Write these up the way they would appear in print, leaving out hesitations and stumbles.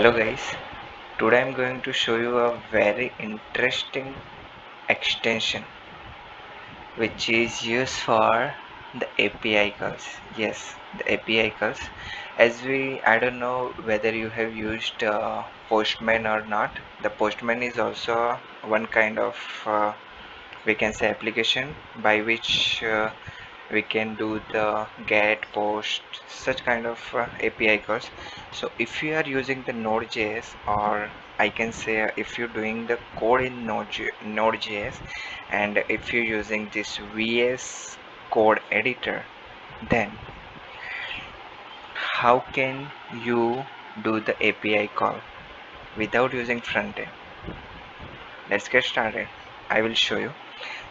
Hello guys, today I'm going to show you a very interesting extension which is used for the API calls. Yes, the API calls. I don't know whether you have used Postman or not. The Postman is also one kind of we can say application by which we can do the get, post, such kind of API calls. So if you are using the Node.js, or I can say if you're doing the code in Node.js, and if you're using this VS Code editor, then how can you do the API call without using front end? Let's get started. I will show you.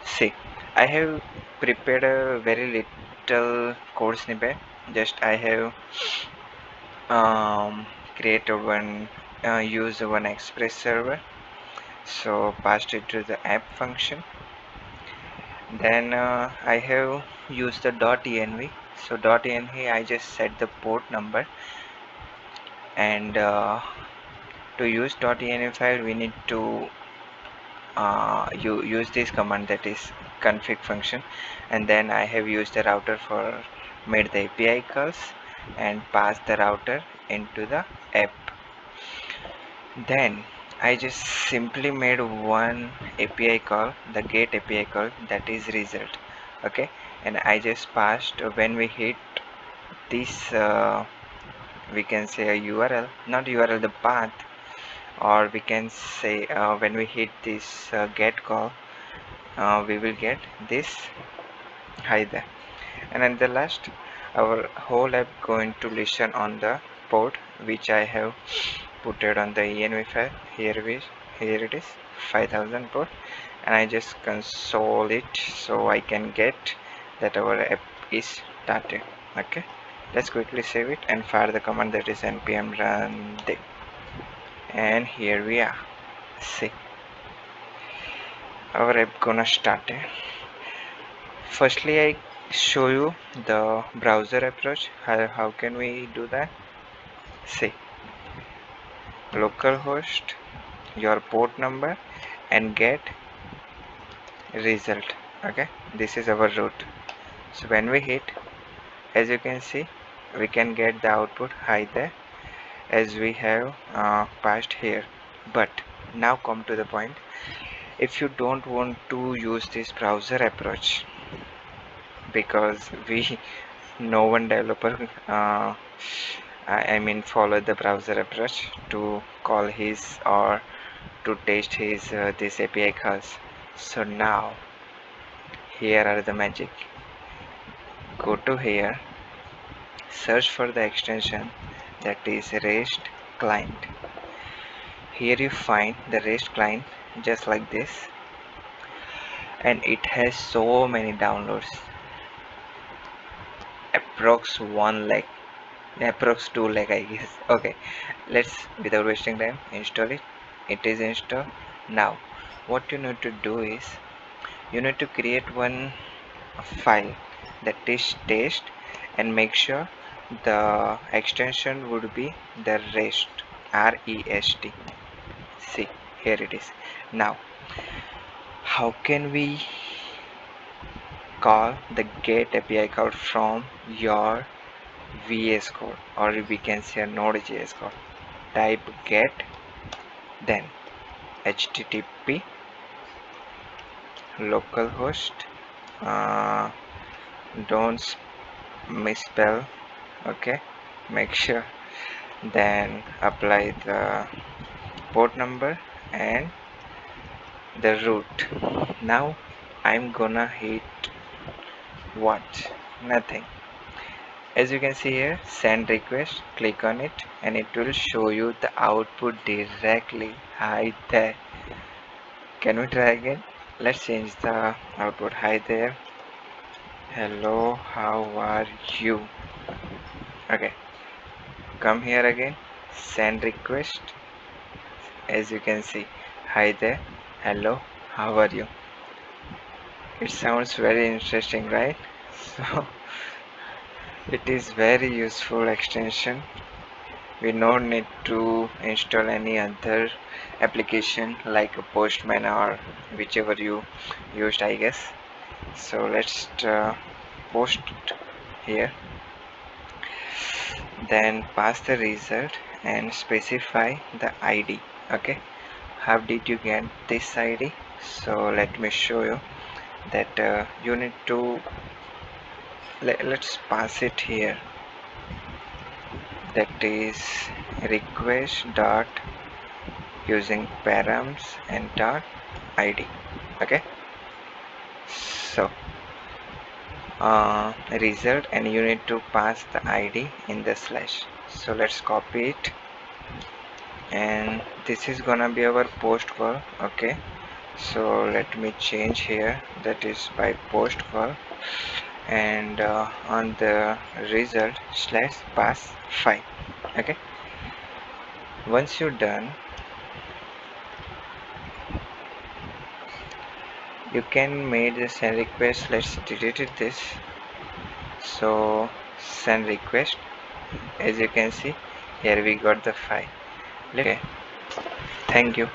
See, I have prepared a very little code snippet. Just I have created one, use one express server. So passed it to the app function. Then I have used the .env. So .env I just set the port number, and to use .env file we need to you use this command, that is config function, and then I have used the router for made the API calls and pass the router into the app. Then I just simply made one API call, the get API call, that is result. Okay, and I just passed when we hit this we can say a URL, not URL, the path, or we can say when we hit this get call, we will get this hi there. And at the last, our whole app going to listen on the port which I have put it on the env file. Here it is, 5000 port, and I just console it so I can get that our app is started. Okay, let's quickly save it and fire the command, that is npm run day, and here we are. See, our app gonna start. Firstly, I show you the browser approach. How can we do that? See, localhost, your port number, and get result. Okay, this is our route. So when we hit, as you can see, we can get the output hi there, as we have passed here. But now come to the point. If you don't want to use this browser approach, because we no one developer I mean follow the browser approach to call his or to test his this API calls. So now here are the magic. Go to here, search for the extension, that is REST client. Here you find the REST client just like this, and it has so many downloads, approx 1 lakh, approx 2 lakh I guess. Okay, let's without wasting time install it. It is installed. Now what you need to do is you need to create one file, that is test, and make sure the extension would be the REST, REST. See, here it is. Now how can we call the get API call from your VS code, or we can say a Node.js code? Type get, then http localhost, uh, don't misspell, okay, make sure, then apply the port number and the route. Now I'm gonna hit what? Nothing. As you can see here, send request, click on it, and it will show you the output directly hi there. Can we try again? Let's change the output. Hi there, hello, how are you? Okay, come here again, send request. As you can see, hi there, hello, how are you? It sounds very interesting, right? So it is very useful extension we don't need to install any other application like a Postman or whichever you used, I guess. So let's post here, then pass the result and specify the ID. Okay, how did you get this ID? So let me show you that you need to let's pass it here, that is request dot using params and dot id. Okay, so result, and you need to pass the id in the slash. So let's copy it, and this is gonna be our post call. Okay, so let me change here, that is by post call, and on the result slash pass 5. Okay, once you're done, you can make the send request. Let's delete it this. So send request, as you can see here we got the file. Okay, thank you.